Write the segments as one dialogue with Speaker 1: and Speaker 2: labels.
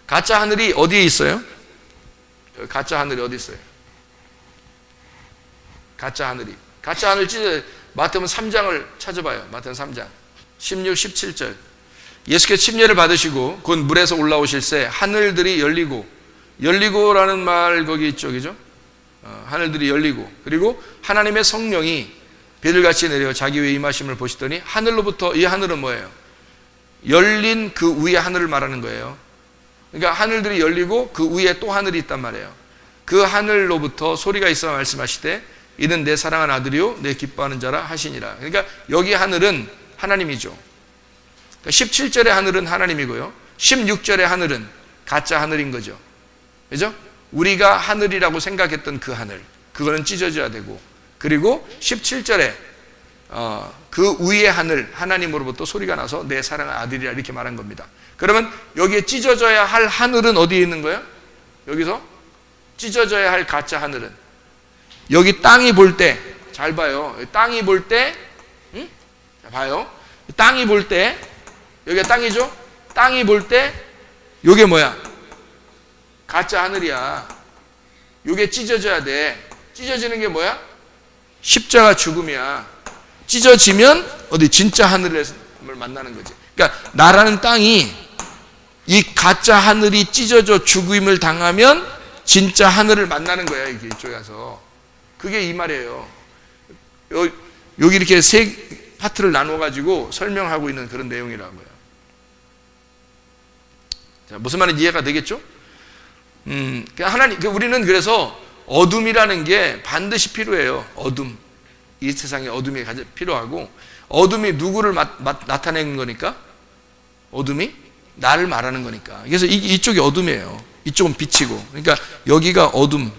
Speaker 1: 가짜 하늘이 어디에 있어요? 가짜 하늘이 어디 있어요? 가짜 하늘이. 가짜 하늘 찢어, 마태복음 3장을 찾아봐요. 마태복음 3장 16, 17절. 예수께서 침례를 받으시고 곧 물에서 올라오실새 하늘들이 열리고라는 말 거기 이쪽이죠. 하늘들이 열리고, 그리고 하나님의 성령이 비둘같이 내려 자기 위에 임하심을 보시더니 하늘로부터, 이 하늘은 뭐예요? 열린 그 위에 하늘을 말하는 거예요. 그러니까 하늘들이 열리고 그 위에 또 하늘이 있단 말이에요. 그 하늘로부터 소리가 있어 말씀하시되 이는 내 사랑하는 아들이요 내 기뻐하는 자라 하시니라. 그러니까 여기 하늘은 하나님이죠. 그러니까 17절의 하늘은 하나님이고요, 16절의 하늘은 가짜 하늘인 거죠. 그죠? 우리가 하늘이라고 생각했던 그 하늘, 그거는 찢어져야 되고, 그리고 17절에 그 위의 하늘, 하나님으로부터 소리가 나서 내 사랑하는 아들이라 이렇게 말한 겁니다. 그러면 여기에 찢어져야 할 하늘은 어디에 있는 거예요? 여기서 찢어져야 할 가짜 하늘은 여기 땅이 볼 때, 잘 봐요. 땅이 볼 때, 봐요. 땅이 볼 때, 여기가 땅이죠? 땅이 볼 때, 요게 뭐야? 가짜 하늘이야. 요게 찢어져야 돼. 찢어지는 게 뭐야? 십자가 죽음이야. 찢어지면 어디 진짜 하늘을 만나는 거지. 그러니까 나라는 땅이 이 가짜 하늘이 찢어져 죽음을 당하면 진짜 하늘을 만나는 거야. 이게 이쪽에 가서. 그게 이 말이에요. 여기 이렇게 세 파트를 나눠 가지고 설명하고 있는 그런 내용이라고요. 자, 무슨 말인지 이해가 되겠죠? 우리는 그래서 어둠이라는 게 반드시 필요해요. 어둠. 이 세상에 어둠이 가장 필요하고, 어둠이 누구를 나타내는 거니까? 어둠이 나를 말하는 거니까. 그래서 이쪽이 어둠이에요. 이쪽은 빛이고. 그러니까 여기가 어둠.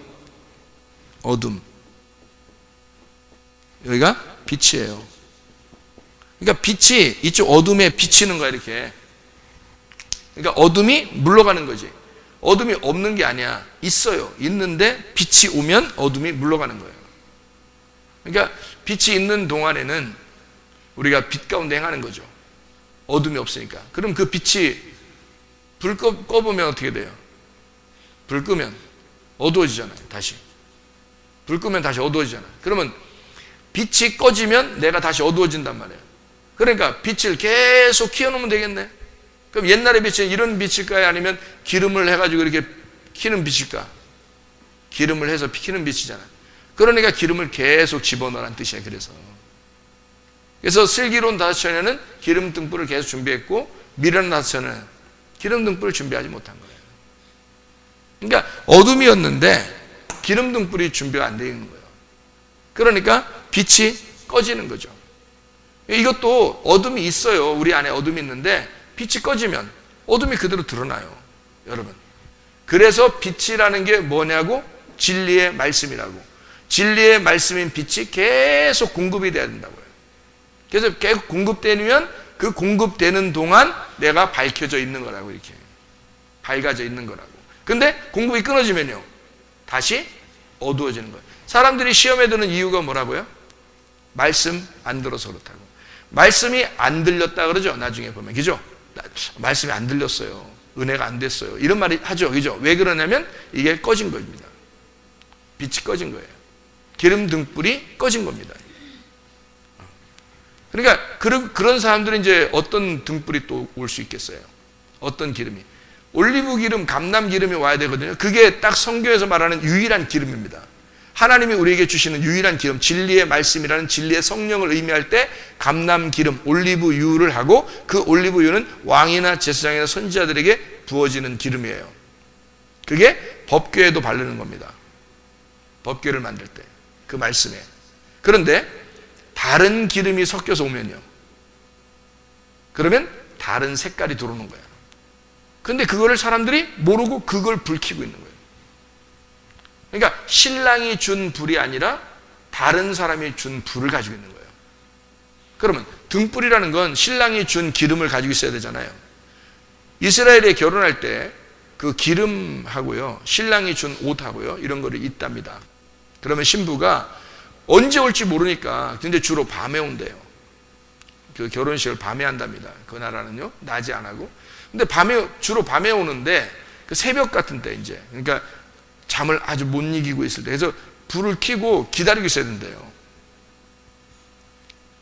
Speaker 1: 여기가 빛이에요. 그러니까 빛이 이쪽 어둠에 비치는 거야, 이렇게. 그러니까 어둠이 물러가는 거지. 어둠이 없는 게 아니야. 있어요. 있는데 빛이 오면 어둠이 물러가는 거예요. 그러니까 빛이 있는 동안에는 우리가 빛 가운데 행하는 거죠. 어둠이 없으니까. 그럼 그 빛이 불 꺼보면 어떻게 돼요? 불 끄면 어두워지잖아요. 다시. 불 끄면 다시 어두워지잖아요. 그러면 빛이 꺼지면 내가 다시 어두워진단 말이에요. 그러니까 빛을 계속 키워놓으면 되겠네. 그럼 옛날의 빛은 이런 빛일까요? 아니면 기름을 해가지고 이렇게 키는 빛일까? 기름을 해서 키는 빛이잖아요. 그러니까 기름을 계속 집어넣으라는 뜻이에요. 그래서 슬기로운 5처녀는 기름 등불을 계속 준비했고, 미련한 5처녀는 기름 등불을 준비하지 못한 거예요. 그러니까 어둠이었는데 기름 등불이 준비가 안 되어 있는 거예요. 그러니까 빛이 꺼지는 거죠. 이것도 어둠이 있어요. 우리 안에 어둠이 있는데 빛이 꺼지면 어둠이 그대로 드러나요, 여러분. 그래서 빛이라는 게 뭐냐고? 진리의 말씀이라고. 진리의 말씀인 빛이 계속 공급이 돼야 된다고요. 그래서 계속 공급되면 그 공급되는 동안 내가 밝혀져 있는 거라고, 이렇게 밝아져 있는 거라고. 근데 공급이 끊어지면요, 다시 어두워지는 거예요. 사람들이 시험에 드는 이유가 뭐라고요? 말씀 안 들어서 그렇다고. 말씀이 안 들렸다 그러죠, 나중에 보면. 그죠? 말씀이 안 들렸어요. 은혜가 안 됐어요. 이런 말이 하죠. 그죠? 왜 그러냐면 이게 꺼진 겁니다. 빛이 꺼진 거예요. 기름 등불이 꺼진 겁니다. 그러니까 그런 사람들은 이제 어떤 등불이 또 올 수 있겠어요? 어떤 기름이? 올리브 기름, 감람 기름이 와야 되거든요. 그게 딱 성경에서 말하는 유일한 기름입니다. 하나님이 우리에게 주시는 유일한 기름, 진리의 말씀이라는 진리의 성령을 의미할 때 감람 기름, 올리브유를 하고, 그 올리브유는 왕이나 제사장이나 선지자들에게 부어지는 기름이에요. 그게 법궤에도 바르는 겁니다. 법궤를 만들 때 그 말씀에. 그런데 다른 기름이 섞여서 오면요, 그러면 다른 색깔이 들어오는 거예요. 근데 그거를 사람들이 모르고 그걸 불키고 있는 거예요. 그러니까 신랑이 준 불이 아니라 다른 사람이 준 불을 가지고 있는 거예요. 그러면 등불이라는 건 신랑이 준 기름을 가지고 있어야 되잖아요. 이스라엘에 결혼할 때 그 기름하고요, 신랑이 준 옷하고요, 이런 거를 있답니다. 그러면 신부가 언제 올지 모르니까, 근데 주로 밤에 온대요. 그 결혼식을 밤에 한답니다. 그 나라는요, 낮에 안 하고. 근데 주로 밤에 오는데, 그 새벽 같은 때 이제, 그러니까 잠을 아주 못 이기고 있을 때, 그래서 불을 켜고 기다리고 있어야 된대요.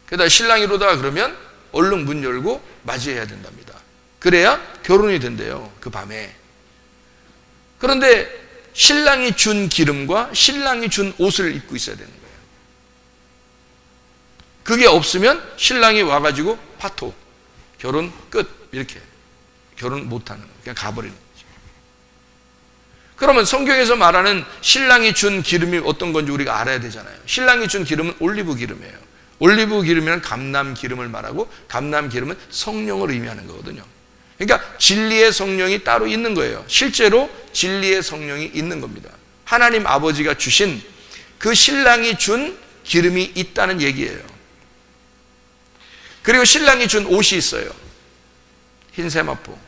Speaker 1: 그러다 신랑이 오다가 그러면 얼른 문 열고 맞이해야 된답니다. 그래야 결혼이 된대요, 그 밤에. 그런데 신랑이 준 기름과 신랑이 준 옷을 입고 있어야 되는 거예요. 그게 없으면 신랑이 와가지고 파토, 결혼 끝, 이렇게 결혼 못하는 거예요. 그냥 가버리는 거죠. 그러면 성경에서 말하는 신랑이 준 기름이 어떤 건지 우리가 알아야 되잖아요. 신랑이 준 기름은 올리브 기름이에요. 올리브 기름이란 감람 기름을 말하고, 감람 기름은 성령을 의미하는 거거든요. 그러니까 진리의 성령이 따로 있는 거예요. 실제로 진리의 성령이 있는 겁니다. 하나님 아버지가 주신 그 신랑이 준 기름이 있다는 얘기예요. 그리고 신랑이 준 옷이 있어요. 흰 세마포.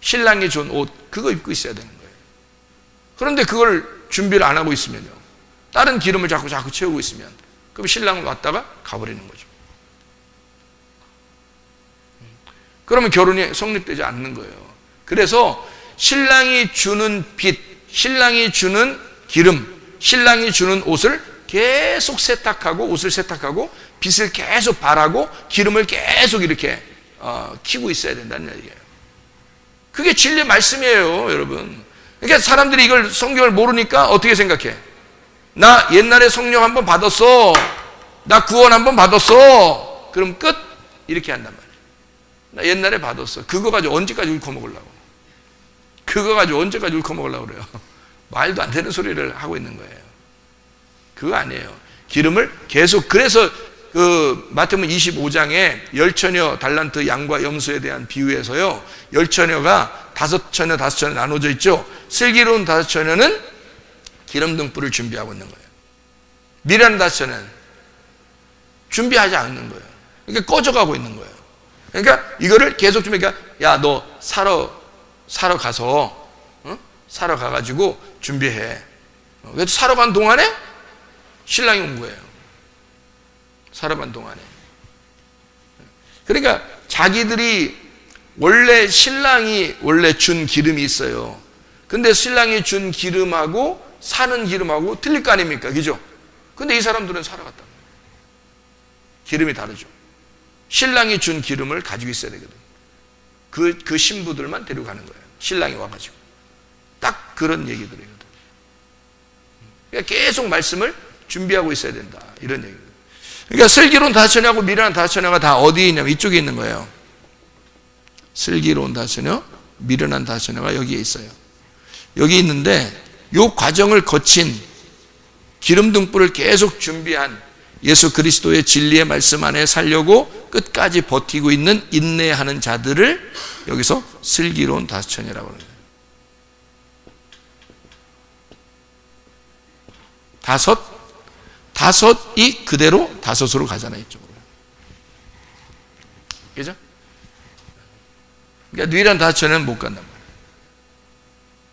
Speaker 1: 신랑이 준 옷, 그거 입고 있어야 되는 거예요. 그런데 그걸 준비를 안 하고 있으면요, 다른 기름을 자꾸 채우고 있으면, 그럼 신랑은 왔다가 가버리는 거죠. 그러면 결혼이 성립되지 않는 거예요. 그래서 신랑이 주는 빛, 신랑이 주는 기름, 신랑이 주는 옷을 계속 세탁하고, 옷을 세탁하고, 빛을 계속 발하고, 기름을 계속 이렇게 키고 있어야 된다는 얘기예요. 그게 진리의 말씀이에요, 여러분. 그러니까 사람들이 이걸, 성경을 모르니까 어떻게 생각해? 나 옛날에 성령 한번 받았어, 나 구원 한번 받았어, 그럼 끝, 이렇게 한단 말이에요. 나 옛날에 받았어. 그거 가지고 언제까지 울커먹으려고, 그거 가지고 언제까지 울커먹으려고 그래요. 말도 안 되는 소리를 하고 있는 거예요. 그거 아니에요. 기름을 계속. 그래서 그 마태복음 25장에 10처녀 달란트 양과 염소에 대한 비유에서요, 10처녀가 5처녀 나눠져 있죠. 슬기로운 5처녀는 기름 등불을 준비하고 있는 거예요. 미련한 5처녀는 준비하지 않는 거예요. 그러니까 꺼져가고 있는 거예요. 그러니까 이거를 계속 좀, 그러니까 야, 너 사러 가서, 사러 가가지고 준비해. 그래서 사러 간 동안에 신랑이 온 거예요. 사러 간 동안에. 그러니까 자기들이 원래 신랑이 원래 준 기름이 있어요. 근데 신랑이 준 기름하고 사는 기름하고 틀릴 거 아닙니까? 그죠? 근데 이 사람들은 사러 갔다. 기름이 다르죠. 신랑이 준 기름을 가지고 있어야 되거든. 그 신부들만 데려가는 거예요. 신랑이 와가지고. 딱 그런 얘기들이거든. 그러니까 계속 말씀을 준비하고 있어야 된다, 이런 얘기거든. 그러니까 슬기로운 5처녀하고 미련한 5처녀가 다 어디에 있냐면 이쪽에 있는 거예요. 슬기로운 5처녀, 미련한 5처녀가 여기에 있어요. 여기 있는데, 이 과정을 거친 기름 등불을 계속 준비한 예수 그리스도의 진리의 말씀 안에 살려고 끝까지 버티고 있는 인내하는 자들을 여기서 슬기로운 5처녀라고 합니다. 5이 그대로 5으로 가잖아요, 이쪽으로. 그죠? 그러니까 미련한 5처녀는 못 간단 말이에요.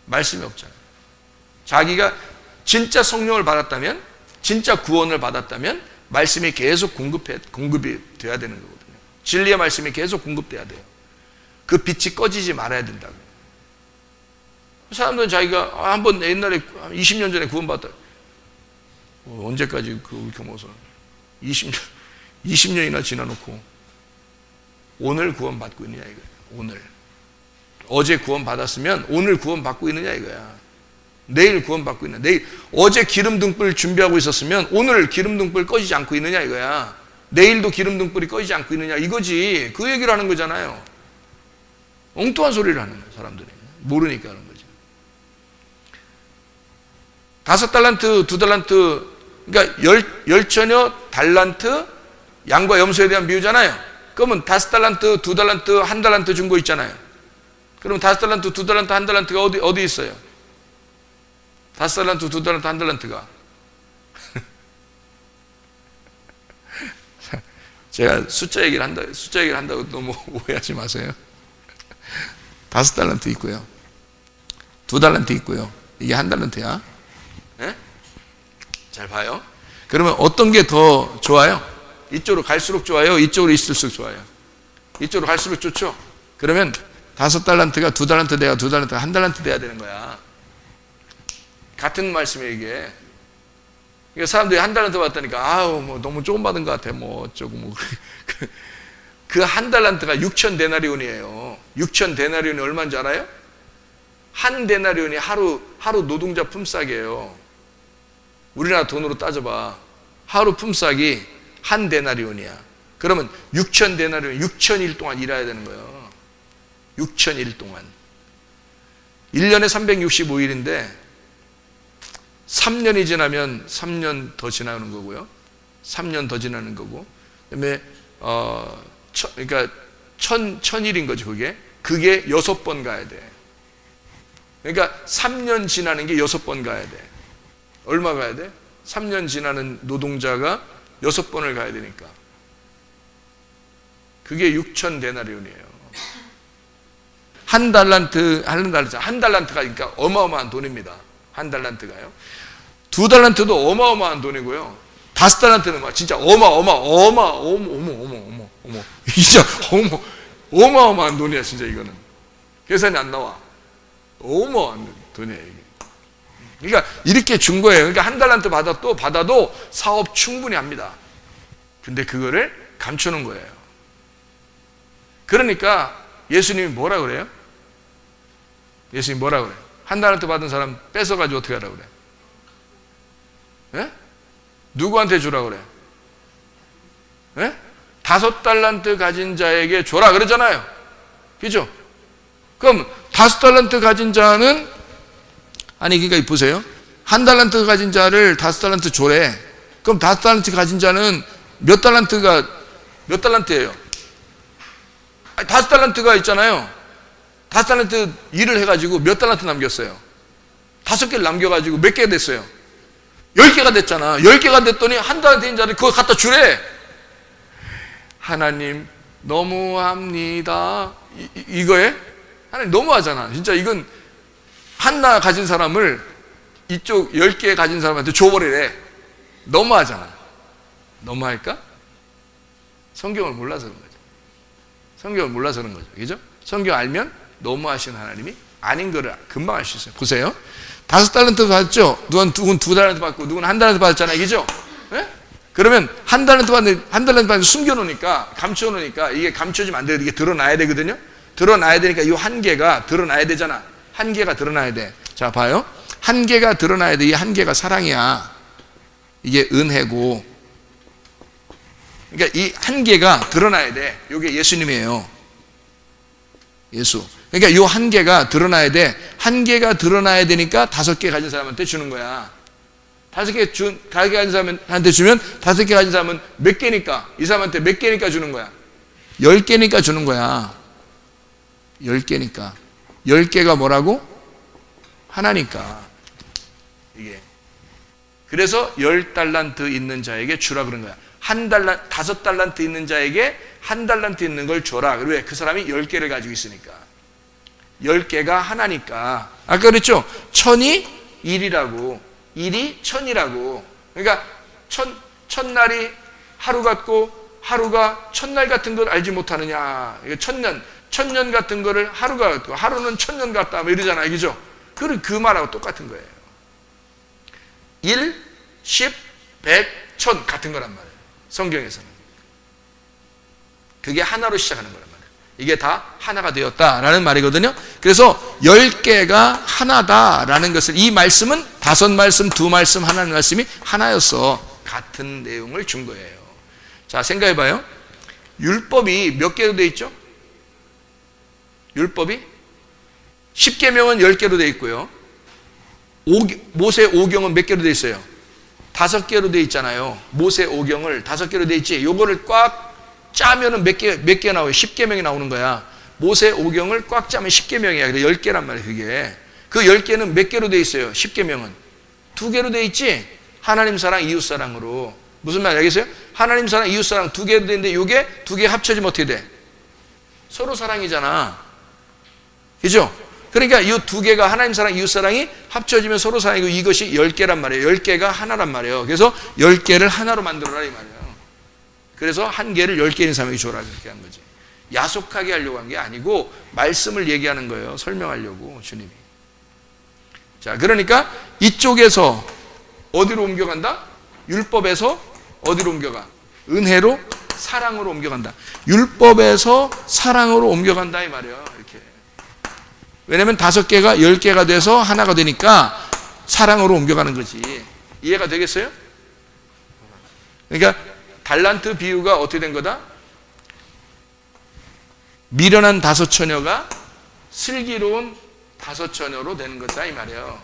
Speaker 1: 말씀이 없잖아요. 자기가 진짜 성령을 받았다면, 진짜 구원을 받았다면 말씀이 계속 공급이 돼야 되는 거거든요. 진리의 말씀이 계속 공급돼야 돼요. 그 빛이 꺼지지 말아야 된다고. 사람들은 자기가 한번 옛날에 20년 전에 구원받았다. 언제까지 그렇게 먹어서 20년이나 지나놓고 오늘 구원받고 있느냐 이거야. 오늘. 어제 구원받았으면 오늘 구원받고 있느냐 이거야. 내일 구원받고 있느냐. 내일. 어제 기름 등불 준비하고 있었으면 오늘 기름 등불 꺼지지 않고 있느냐 이거야. 내일도 기름 등불이 꺼지지 않고 있느냐 이거지. 그 얘기를 하는 거잖아요. 엉뚱한 소리를 하는 거예요, 사람들이. 모르니까 하는 거죠. 5달란트, 2달란트, 그러니까 10처녀, 달란트, 양과 염소에 대한 비유잖아요. 그러면 5달란트, 2달란트, 1달란트 준 거 있잖아요. 그럼 5달란트, 2달란트, 1달란트가 어디 있어요? 5달란트, 2달란트, 1달란트가. 제가 숫자 얘기를 한다고 너무 오해하지 마세요. 5달란트 있고요. 2달란트 있고요. 이게 1달란트야. 네? 잘 봐요. 그러면 어떤 게 더 좋아요? 이쪽으로 갈수록 좋아요? 이쪽으로 있을수록 좋아요? 이쪽으로 갈수록 좋죠? 그러면 5달란트가 2달란트 돼야 2달란트가 1달란트 돼야 되는 거야. 같은 말씀이에요, 이게. 그러니까 사람들이 1달란트 받다니까, 아우, 뭐, 너무 조금 받은 것 같아, 뭐, 어쩌고, 뭐. 그 1달란트가 6,000데나리온이에요. 6,000데나리온이 얼마인지 알아요? 한 데나리온이 하루 노동자 품삯이에요. 우리나라 돈으로 따져봐. 하루 품삯이 한 데나리온이야. 그러면 6,000데나리온, 6,000일 동안 일해야 되는 거예요. 6,000일 동안. 1년에 365일인데 3년이 지나면 3년 더 지나는 거고요. 3년 더 지나는 거고. 그다음에 그러니까 1,000일인 거죠, 그게. 그게 6번 가야 돼. 그러니까 3년 지나는 게 6번 가야 돼. 얼마 가야 돼? 3년 지나는 노동자가 6번을 가야 되니까. 그게 6,000데나리온이에요. 한 달란트가 그러니까 어마어마한 돈입니다. 한 달란트가요. 2달란트도 어마어마한 돈이고요. 5달란트는 막 진짜 진짜 어마어마한 돈이야, 진짜 이거는. 계산이 안 나와. 어마어마한 돈이에요, 이게. 그러니까 이렇게 준 거예요. 그러니까 1달란트 받아도 사업 충분히 합니다. 근데 그거를 감추는 거예요. 그러니까 예수님이 뭐라 그래요? 예수님이 뭐라 그래요? 1달란트 받은 사람 뺏어가지고 어떻게 하라고 그래? 예? 누구한테 주라 그래? 예? 5달란트 가진 자에게 줘라 그러잖아요. 그죠? 그럼 5달란트 가진 자는, 아니 그러니까 보세요. 1달란트 가진 자를 5달란트 줘래. 그럼 5달란트 가진 자는 몇 달란트예요? 아니, 5달란트가 있잖아요. 5달란트 일을 해가지고 몇 달란트 남겼어요? 5개를 남겨가지고 몇 개가 됐어요? 10개가 됐잖아. 10개가 됐더니 1달란트인 자를 그거 갖다 주래. 하나님 너무합니다. 이거에? 하나님 너무하잖아. 진짜 이건 하나 가진 사람을 이쪽 10개 가진 사람한테 줘버리래. 너무하잖아. 너무할까? 성경을 몰라서 그런 거죠. 성경을 몰라서 그런 거죠. 그죠? 성경 알면 너무하신 하나님이 아닌 거를 금방 알 수 있어요. 보세요. 5달란트 받았죠? 누군 2달란트 받고 누군 1달란트 받았잖아요. 그죠? 네? 그러면 1달란트 받는 숨겨놓으니까, 감춰놓으니까 이게 감춰지면 안 돼요. 이게 드러나야 되거든요. 드러나야 되니까 이 한계가 드러나야 되잖아. 한계가 드러나야 돼. 자, 봐요. 한계가 드러나야 돼. 이 한계가 사랑이야. 이게 은혜고. 그러니까 이 한계가 드러나야 돼. 이게 예수님이에요. 예수. 그러니까 이 한계가 드러나야 돼. 한계가 드러나야 되니까 5개 가진 사람한테 주는 거야. 5개 가진 사람한테 주면 5개 가진 사람은 몇 개니까? 이 사람한테 몇 개니까 주는 거야? 10개니까 주는 거야. 10개니까. 10개가 뭐라고? 하나니까. 이게. 그래서 10달란트 있는 자에게 주라 그런 거야. 5달란트 있는 자에게 1달란트 있는 걸 줘라. 왜? 그 사람이 10개를 가지고 있으니까. 10개가 하나니까. 아까 그랬죠? 1000이 1이라고. 1이 1000이라고. 그러니까 첫날이 하루 같고 하루가 첫날 같은 걸 알지 못하느냐. 천년 같은 거를 하루가 같고 하루는 1000년 같다. 뭐 이러잖아요. 그죠? 그 말하고 똑같은 거예요. 1, 10, 100, 1000 같은 거란 말이에요. 성경에서는. 그게 하나로 시작하는 거란 말이에요. 이게 다 하나가 되었다라는 말이거든요. 그래서 10개가 하나다라는 것을, 이 말씀은 5말씀, 2말씀, 하나의 말씀이 하나였어. 같은 내용을 준 거예요. 자, 생각해봐요. 율법이 몇 개로 되어 있죠? 율법이 10계명은 10개로 되어 있고요. 모세 5경은 몇 개로 되어 있어요? 5개로 되어 있잖아요. 모세 5경을 5개로 되어 있지. 요거를 꽉 짜면은 몇 개 나와요? 10계명이 나오는 거야. 모세 5경을 꽉 짜면 10계명이야. 그래 10개란 말이에요, 그게. 그 10개는 몇 개로 되어 있어요? 10계명은 2개로 되어 있지. 하나님 사랑, 이웃 사랑으로. 무슨 말 알겠어요? 하나님 사랑, 이웃 사랑 2개로 되는데 요게 2개 합쳐지면 어떻게 돼? 서로 사랑이잖아. 그죠? 그러니까 이 2개가 하나님 사랑, 이웃 사랑이 합쳐지면 서로 사랑이고, 이것이 10개란 말이에요. 10개가 하나란 말이에요. 그래서 10개를 하나로 만들어라 이 말이에요. 그래서 한 개를 10개인 사람에게 줘라, 그렇게 한 거지. 야속하게 하려고 한 게 아니고 말씀을 얘기하는 거예요. 설명하려고 주님이. 자, 그러니까 이쪽에서 어디로 옮겨간다? 율법에서 어디로 옮겨가? 은혜로, 사랑으로 옮겨간다. 율법에서 사랑으로 옮겨간다 이 말이에요. 이렇게. 왜냐면 5개가 10개가 돼서 하나가 되니까 사랑으로 옮겨가는 거지. 이해가 되겠어요? 그러니까 달란트 비유가 어떻게 된 거다? 미련한 5 처녀가 슬기로운 5 처녀로 되는 거다 이 말이에요.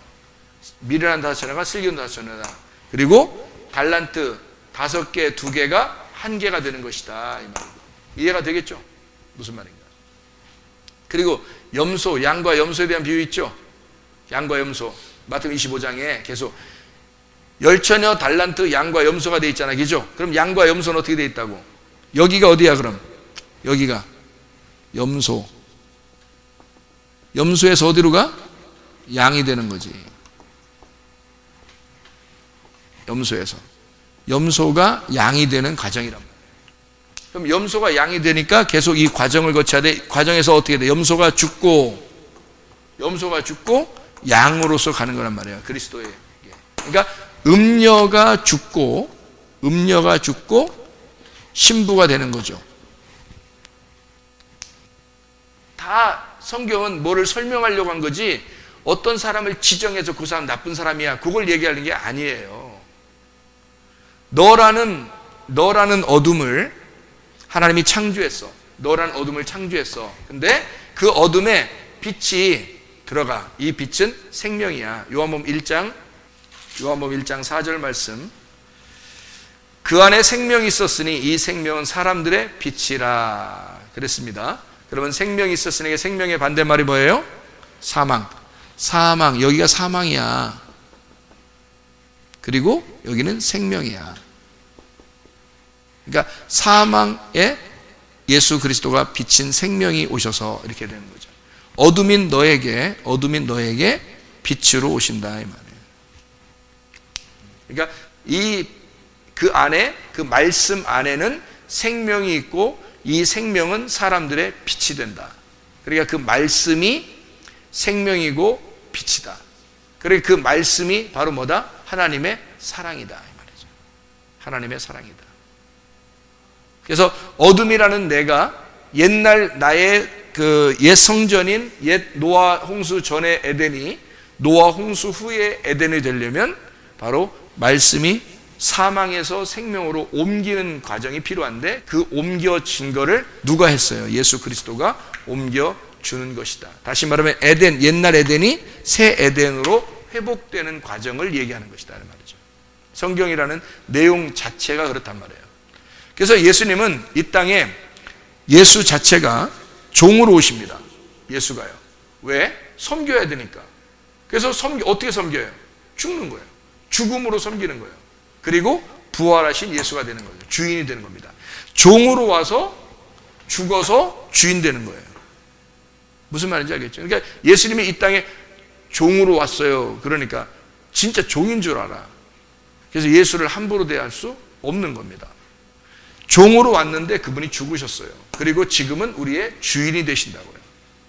Speaker 1: 미련한 5 처녀가 슬기로운 5 처녀다. 그리고 달란트 5개, 2개가 1개가 되는 것이다 이 말이에요. 이해가 되겠죠? 무슨 말인가? 그리고 염소, 양과 염소에 대한 비유 있죠? 양과 염소. 마태복음 25장에 계속 10처녀, 달란트, 양과 염소가 돼 있잖아, 그죠? 그럼 양과 염소는 어떻게 돼 있다고? 여기가 어디야 그럼? 여기가 염소. 염소에서 어디로 가? 양이 되는 거지. 염소에서. 염소가 양이 되는 과정이란 말이야. 그럼 염소가 양이 되니까 계속 이 과정을 거쳐야 돼. 과정에서 어떻게 돼? 염소가 죽고 양으로서 가는 거란 말이에요. 그리스도의. 그러니까 음녀가 죽고 신부가 되는 거죠. 다 성경은 뭐를 설명하려고 한 거지 어떤 사람을 지정해서 그 사람 나쁜 사람이야 그걸 얘기하는 게 아니에요. 너라는 어둠을 하나님이 창조했어. 너라는 어둠을 창조했어. 근데 그 어둠에 빛이 들어가. 이 빛은 생명이야. 요한복음 1장 4절 말씀. 그 안에 생명이 있었으니 이 생명은 사람들의 빛이라 그랬습니다. 그러면 생명이 있었으니 생명의 반대말이 뭐예요? 사망. 여기가 사망이야. 그리고 여기는 생명이야. 그러니까 사망에 예수 그리스도가 비친 생명이 오셔서 이렇게 되는 거죠. 어둠인 너에게 빛으로 오신다 이 말이에요. 그러니까 그 안에, 그 말씀 안에는 생명이 있고 이 생명은 사람들의 빛이 된다. 그러니까 그 말씀이 생명이고 빛이다. 그러니까 그 말씀이 바로 뭐다? 하나님의 사랑이다 이 말이죠. 하나님의 사랑이다. 그래서 어둠이라는 내가 옛날 나의 그 옛 성전인 옛 노아 홍수 전의 에덴이 노아 홍수 후의 에덴이 되려면 바로 말씀이 사망에서 생명으로 옮기는 과정이 필요한데 그 옮겨진 거를 누가 했어요? 예수 그리스도가 옮겨주는 것이다. 다시 말하면 에덴, 옛날 에덴이 새 에덴으로 회복되는 과정을 얘기하는 것이다 말이죠. 성경이라는 내용 자체가 그렇단 말이에요. 그래서 예수님은 이 땅에 예수 자체가 종으로 오십니다. 예수가요. 왜? 섬겨야 되니까. 그래서 어떻게 섬겨요? 죽는 거예요. 죽음으로 섬기는 거예요. 그리고 부활하신 예수가 되는 거죠. 주인이 되는 겁니다. 종으로 와서 죽어서 주인 되는 거예요. 무슨 말인지 알겠죠? 그러니까 예수님이 이 땅에 종으로 왔어요. 그러니까 진짜 종인 줄 알아. 그래서 예수를 함부로 대할 수 없는 겁니다. 종으로 왔는데 그분이 죽으셨어요. 그리고 지금은 우리의 주인이 되신다고요.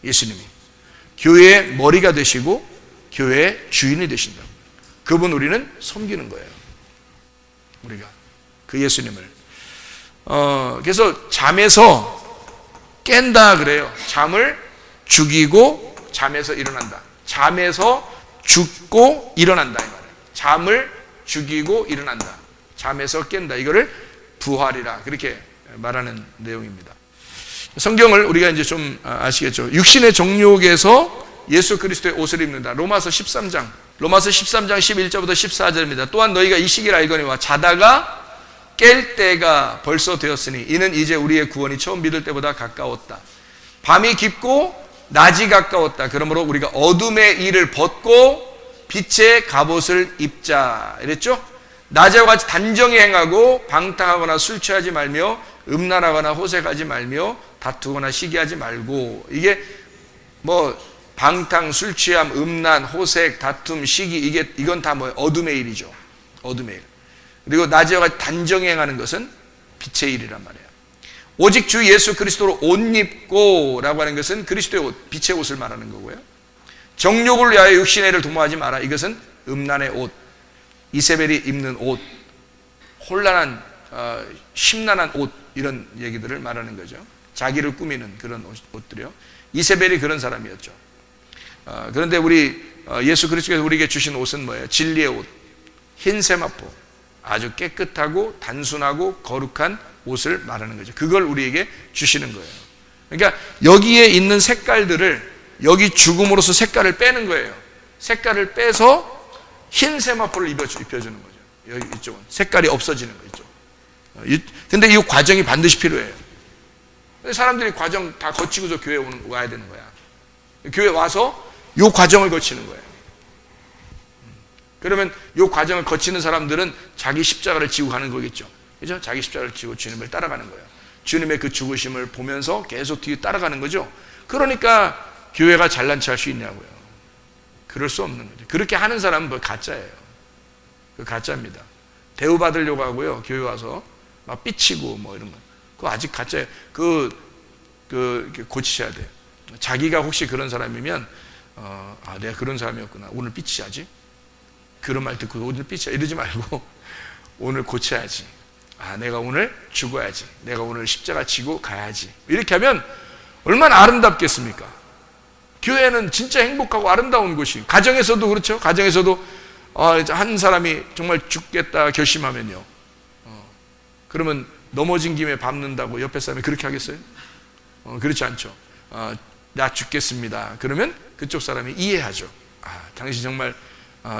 Speaker 1: 예수님이. 교회의 머리가 되시고 교회의 주인이 되신다고요. 그분 우리는 섬기는 거예요. 우리가. 그 예수님을. 그래서 잠에서 깬다 그래요. 잠을 죽이고 잠에서 일어난다. 잠에서 죽고 일어난다 이 말이에요. 잠을 죽이고 일어난다. 잠에서 깬다. 이거를 부활이라 그렇게 말하는 내용입니다. 성경을 우리가 이제 좀 아시겠죠. 육신의 정욕에서 예수 그리스도의 옷을 입는다. 로마서 13장 11절부터 14절입니다. 또한 너희가 이 시기를 알거니와 자다가 깰 때가 벌써 되었으니 이는 이제 우리의 구원이 처음 믿을 때보다 가까웠다. 밤이 깊고 낮이 가까웠다. 그러므로 우리가 어둠의 일을 벗고 빛의 갑옷을 입자 이랬죠. 낮에와 같이 단정히 행하고 방탕하거나 술 취하지 말며 음란하거나 호색하지 말며 다투거나 시기하지 말고. 이게 뭐 방탕, 술 취함, 음란, 호색, 다툼, 시기 이건 다 뭐예요? 어둠의 일이죠. 어둠의 일. 그리고 낮에와 같이 단정히 행하는 것은 빛의 일이란 말이에요. 오직 주 예수 그리스도로 옷 입고 라고 하는 것은 그리스도의 옷, 빛의 옷을 말하는 거고요. 정욕을 위하여 육신의 애를 도모하지 마라. 이것은 음란의 옷, 이세벨이 입는 옷, 혼란한 심란한 옷, 이런 얘기들을 말하는 거죠. 자기를 꾸미는 그런 옷들이요. 이세벨이 그런 사람이었죠. 그런데 우리 예수 그리스도께서 우리에게 주신 옷은 뭐예요? 진리의 옷, 흰 세마포, 아주 깨끗하고 단순하고 거룩한 옷을 말하는 거죠. 그걸 우리에게 주시는 거예요. 그러니까 여기에 있는 색깔들을, 여기 죽음으로써 색깔을 빼는 거예요. 색깔을 빼서 흰 세마포를 입혀주는 거죠. 여기 이쪽은 색깔이 없어지는 거죠. 근데 이 과정이 반드시 필요해요. 사람들이 과정 다 거치고서 교회에 와야 되는 거야. 교회 와서 이 과정을 거치는 거예요. 그러면 이 과정을 거치는 사람들은 자기 십자가를 지고 가는 거겠죠. 그죠? 자기 십자가를 지고 주님을 따라가는 거예요. 주님의 그 죽으심을 보면서 계속 뒤에 따라가는 거죠. 그러니까 교회가 잘난 체 할 수 있냐고요. 그럴 수 없는 거죠. 그렇게 하는 사람은 뭐 가짜예요. 그 가짜입니다. 대우받으려고 하고요. 교회 와서 막 삐치고 뭐 이런 거. 그거 아직 가짜예요. 고치셔야 돼요. 자기가 혹시 그런 사람이면, 내가 그런 사람이었구나. 오늘 삐치야지. 그런 말 듣고 오늘 삐치야. 이러지 말고 오늘 고쳐야지. 내가 오늘 죽어야지. 내가 오늘 십자가 지고 가야지. 이렇게 하면 얼마나 아름답겠습니까? 교회는 진짜 행복하고 아름다운 곳이, 가정에서도 그렇죠. 가정에서도 한 사람이 정말 죽겠다 결심하면요, 그러면 넘어진 김에 밟는다고 옆에 사람이 그렇게 하겠어요? 그렇지 않죠. 나 죽겠습니다. 그러면 그쪽 사람이 이해하죠. 당신 정말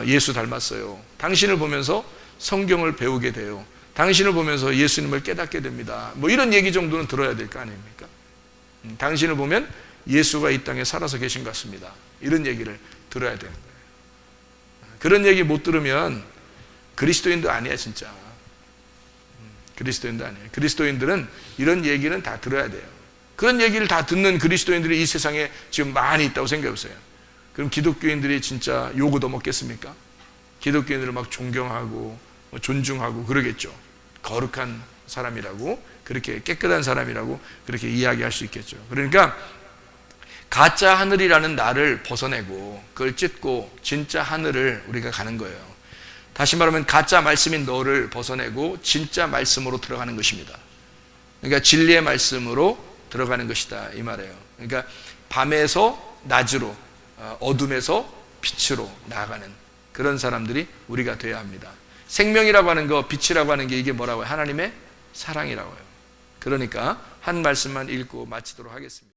Speaker 1: 예수 닮았어요. 당신을 보면서 성경을 배우게 돼요. 당신을 보면서 예수님을 깨닫게 됩니다. 뭐 이런 얘기 정도는 들어야 될 거 아닙니까? 당신을 보면 예수가 이 땅에 살아서 계신 것 같습니다. 이런 얘기를 들어야 되는 거예요. 그런 얘기 못 들으면 그리스도인도 아니야, 진짜. 그리스도인도 아니에요. 그리스도인들은 이런 얘기는 다 들어야 돼요. 그런 얘기를 다 듣는 그리스도인들이 이 세상에 지금 많이 있다고 생각해보세요. 그럼 기독교인들이 진짜 욕을 더 먹겠습니까? 기독교인들을 막 존경하고 존중하고 그러겠죠. 거룩한 사람이라고, 그렇게 깨끗한 사람이라고 그렇게 이야기할 수 있겠죠. 그러니까 가짜 하늘이라는 나를 벗어내고 그걸 찢고 진짜 하늘을 우리가 가는 거예요. 다시 말하면 가짜 말씀인 너를 벗어내고 진짜 말씀으로 들어가는 것입니다. 그러니까 진리의 말씀으로 들어가는 것이다, 이 말이에요. 그러니까 밤에서 낮으로, 어둠에서 빛으로 나아가는 그런 사람들이 우리가 되어야 합니다. 생명이라고 하는 거, 빛이라고 하는 게 이게 뭐라고요? 하나님의 사랑이라고요. 그러니까 한 말씀만 읽고 마치도록 하겠습니다.